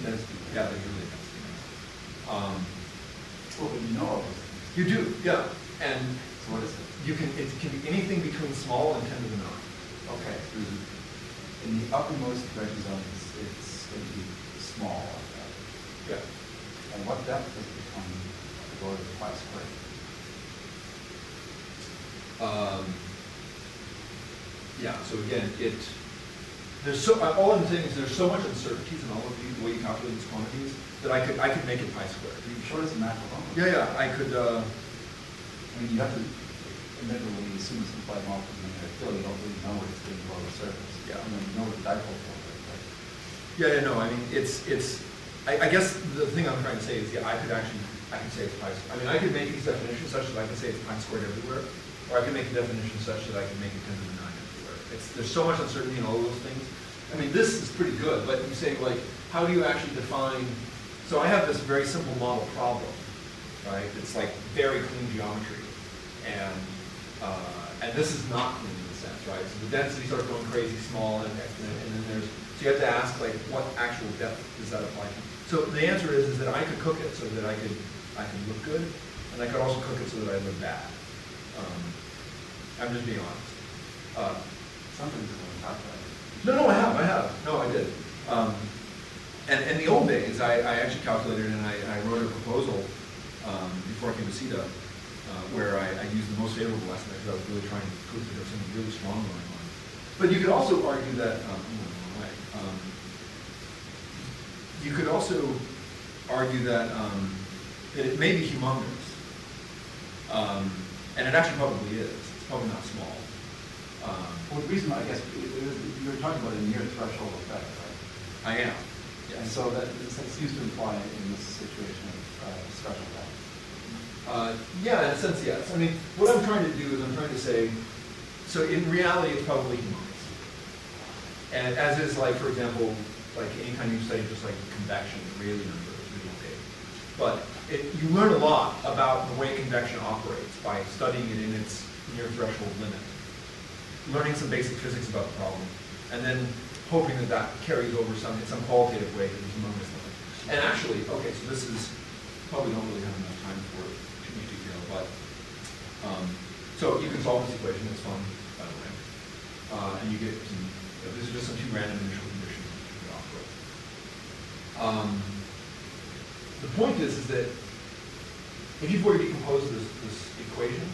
Yeah, there's really density. Well, but you know of it. You do, yeah. And So what is it? it can be anything between small and 10 to the 9. Okay, so in the uppermost pressure zone, it's going to be small like that. Yeah. And what depth does it become the lower the pi squared? Yeah, so again, all I'm saying is there's so much uncertainties in all of the way you calculate these quantities that I could make it pi squared. Are you sure it's a natural number? Yeah, I could, I mean, you have to admittedly assume it's implied model from the field. You don't really know what it's doing below the surface. Yeah. I mean, you know what the dipole field is, right? yeah, no, I mean, I guess the thing I'm trying to say is, yeah, I could say it's pi squared. I mean, I could make these definitions such that I could say it's pi squared everywhere, or I could make a definition such that I could make it 10 to the 9 everywhere. There's so much uncertainty in all of those things. I mean, this is pretty good, but you say, like, how do you actually define, so I have this very simple model problem, right? It's like very clean geometry, and this is not clean in a sense, right? So the density starts going crazy small, and then there's, so you have to ask, like, what actual depth does that apply to? So the answer is that I could cook it so that I could look good, and I could also cook it so that I look bad. I'm just being honest. Something to calculate. No, I have. No, I did. And in the old days, I actually calculated and I wrote a proposal before I came to CITA where I used the most favorable estimate because I was really trying to prove that there was something really strong going on. But you could also argue that, you could also argue that it may be humongous. And it actually probably is. It's probably not small. Well, the reason, I guess, you were talking about a near threshold effect, right? I am. And so that seems to imply in this situation of special value. Yeah, in a sense, yes. I mean, what I'm trying to do is I'm trying to say, so in reality, it's probably humongous. And as is, like, for example, like anytime you study just like convection, the Rayleigh number is really big. But you learn a lot about the way convection operates by studying it in its near threshold limit. Learning some basic physics about the problem, and then hoping that that carries over in some qualitative way to the humongous limit. And actually, okay, so this is, probably don't really have enough time for too much detail, but, so you can solve this equation, it's fun, by the way. And you get some, these are just some two random initial conditions that you could operate. The point is that if you Fourier decompose this equation,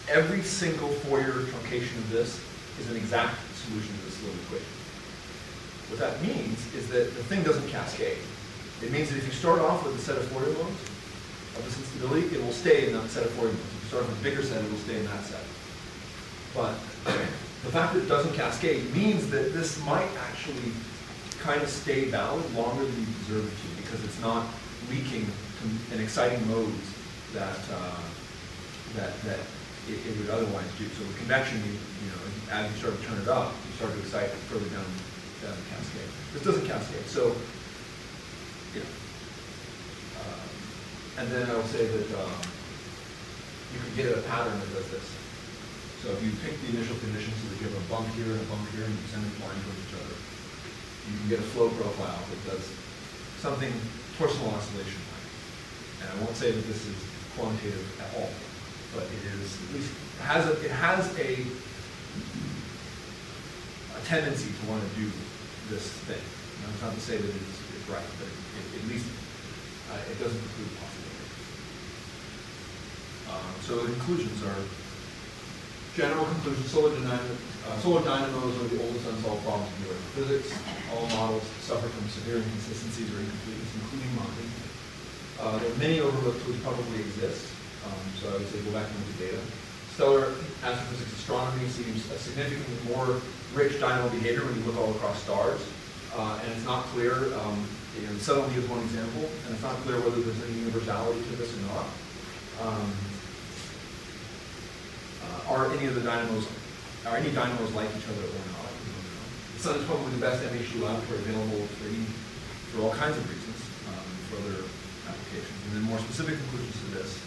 every single Fourier truncation of this is an exact solution to this little equation. What that means is that the thing doesn't cascade. It means that if you start off with a set of Fourier modes of this instability, it will stay in that set of Fourier modes. If you start with a bigger set, it will stay in that set. But the fact that it doesn't cascade means that this might actually kind of stay valid longer than you deserve it to, because it's not leaking in exciting modes that it would otherwise do. So with convection, you know, as you start to turn it up, you start to excite further down the cascade. This doesn't cascade, so you know. And then I will say that you can get a pattern that does this. So if you pick the initial conditions so that you have a bump here and a bump here, and you send them flying towards each other, you can get a flow profile that does something torsional oscillation like. And I won't say that this is quantitative at all, but it is at least it has a tendency to want to do this thing. Now, it's not to say that it's right, but at least it doesn't preclude possibility. So the conclusions are general conclusion: solar dynamos are the oldest unsolved problems in theoretical physics. All models suffer from severe inconsistencies or incompleteness, including mine. There are many overlooks which probably exist. So I would say go back and look at data. Stellar astrophysics astronomy seems a significantly more rich dynamo behavior when you look all across stars. And it's not clear, you know, subtlety is one example, and it's not clear whether there's any universality to this or not. Are any dynamos like each other or not? The Sun is probably the best MHD laboratory available for all kinds of reasons, for other applications. And then more specific conclusions to this.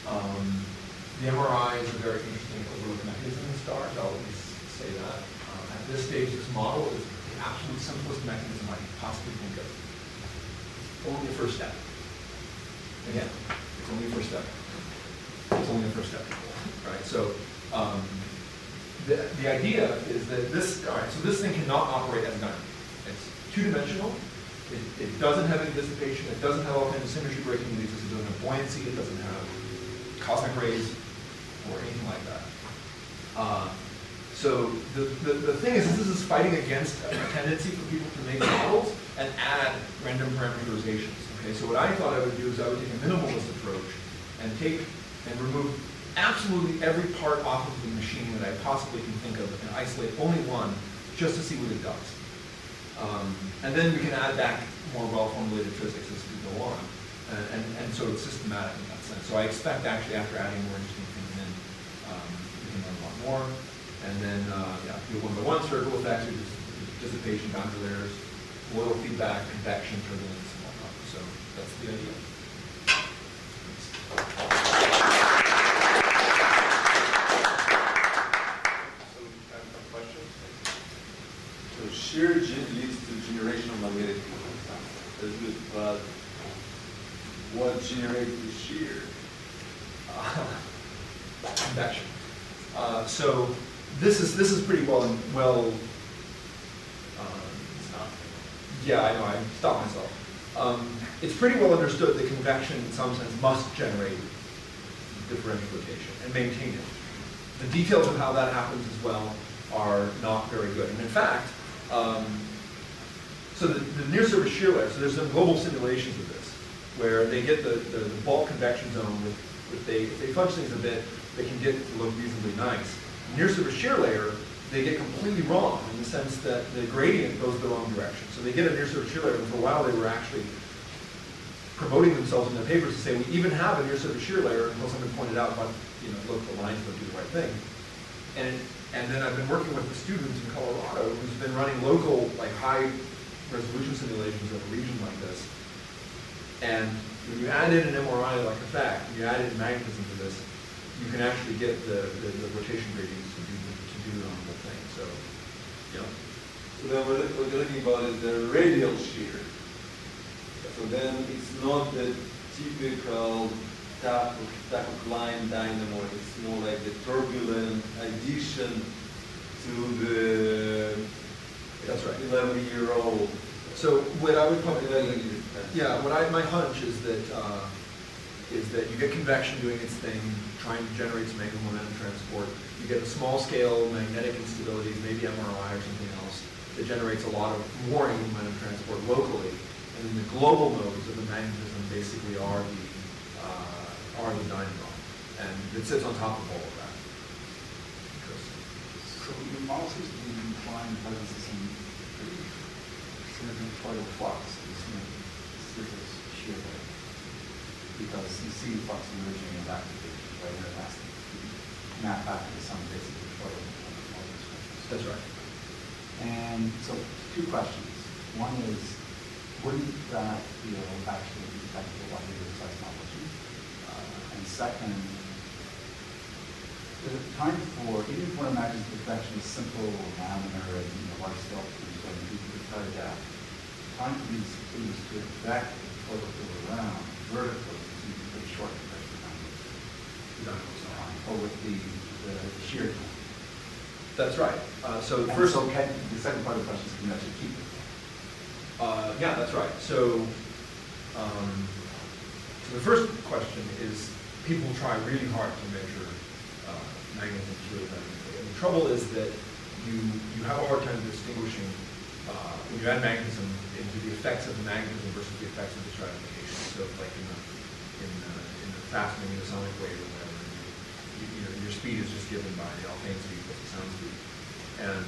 The MRI is a very interesting overlooked mechanism in stars. I'll at least say that. At this stage, this model is the absolute simplest mechanism I can possibly think of. Only a first step. Again, it's only a first step. It's only a first step, right? So the idea is that this, all right, so this thing cannot operate as a dynamo. It's two-dimensional. It doesn't have any dissipation. It doesn't have all kinds of symmetry breaking releases. It doesn't have buoyancy. It doesn't have cosmic rays or anything like that. So the thing is, this is fighting against a tendency for people to make models and add random parameterizations. Okay, so what I thought I would do is I would take a minimalist approach and remove absolutely every part off of the machine that I possibly can think of and isolate only one just to see what it does. And then we can add back more well-formulated physics as we go on. And so it's systematic in that sense. So I expect actually after adding more interesting things in, we can learn a lot more. And then, yeah, do one-by-one circle effects, or just dissipation, boundary layers, oil feedback, convection, turbulence, and whatnot. So that's the idea. Some questions? So shear leads to generation of magnetic field. That's good, but what generates the shear? Convection. So this is pretty well. Yeah, I know. I stopped myself. It's pretty well understood that convection, in some sense, must generate differential rotation and maintain it. The details of how that happens as well are not very good. And in fact, so the near surface shear layer. So there's some global simulations of this, where they get the bulk convection zone with if they fudge things a bit, they can get it to look reasonably nice. Near surface shear layer, they get completely wrong in the sense that the gradient goes the wrong direction. So they get a near surface shear layer, and for a while they were actually promoting themselves in their papers to say we even have a near surface shear layer until someone pointed out, but look, the lines don't do the right thing. And then I've been working with the students in Colorado who's been running local, like high resolution simulations of a region like this. And when you add in an MRI like effect, you add in magnetism to this, you can actually get the rotation gradients to do the whole thing. So, yeah. So then what you're looking about is the radial shear. So then it's not the typical tachoid line dynamo. It's more like the turbulent addition to the That's right. 11-year-old So what I would probably, Yeah. my hunch is that you get convection doing its thing, trying to generate some angular momentum transport. You get a small scale magnetic instabilities, maybe MRI or something else, that generates a lot of more angular momentum transport locally. And then the global modes of the magnetism basically are the dynamo. And it sits on top of all of that. So your model seems to be implying the presence of some pretty significant toroidal flux in the surface shear layer. Because you see flux emerging in that division, right? And it has to map back to some basic toroidal structures. That's right. And so, two questions. One is, wouldn't that field actually be detectable by helioseismology? And second, the time for, even if one imagines perfection is simple or laminar and large scale things going to be pretty depth, time for these things to affect the total field around vertically seems to be pretty short compared to time. Or with the shear time. That's right. So And first, so the second part of the question is, can you actually keep it? yeah, that's right. So, so the first question is, people try really hard to measure magnetism really magnetically. And the trouble is that you have a hard time distinguishing when you add magnetism into the effects of the magnetism versus the effects of the stratification. So, like in the fast magnetosonic wave or whatever, your speed is just given by the Alfvén speed plus the sound speed, and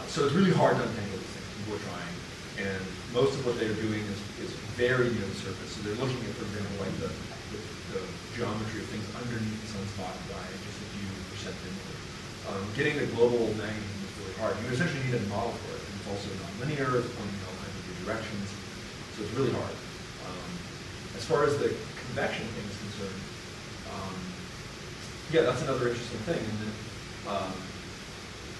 so it's really hard to untangle these things. People are trying, and most of what they're doing is very near the surface. So they're looking at, for example, like the geometry of things underneath the sunspot by just a few percent inward. Getting the global magnetism is really hard. You essentially need a model for it, and it's also non-linear. It's pointing in all kinds of good directions, so it's really hard. As far as the convection thing is concerned, yeah, that's another interesting thing. And then,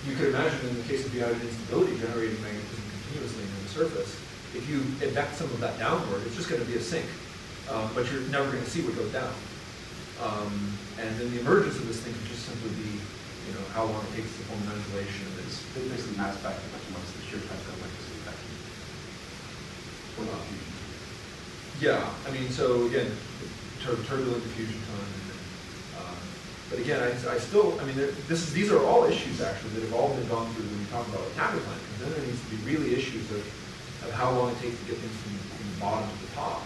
you could imagine in the case of the outer instability generating magnetism continuously near the surface, if you eject some of that downward, it's just going to be a sink, but you're never going to see what goes down. And then the emergence of this thing could just simply be, how long it takes to form an undulation. It's basically mass factor, but you notice the shear times go like this effect. Or not fusion. Yeah, I mean, so again, turbulent diffusion time. But again, these are all issues actually that have all been gone through when you talk about a Tapper plant, because then there needs to be really issues of how long it takes to get things from the bottom to the top.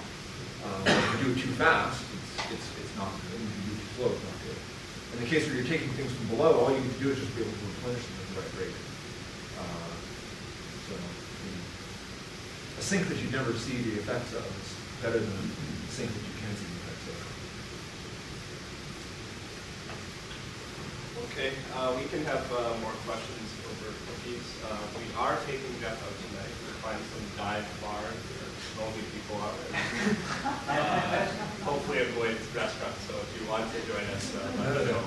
If you do it too fast, it's not good. If you do it too slow, it's not good. In the case where you're taking things from below, all you need to do is just be able to replenish them at the right rate. A sink that you never see the effects of is better than a sink that you can see the effects of. Okay, we can have more questions over cookies. We are taking Jeff out tonight. We'll find some dive bars where lonely people are. And, hopefully avoid restaurants, so if you want to join us, let us know.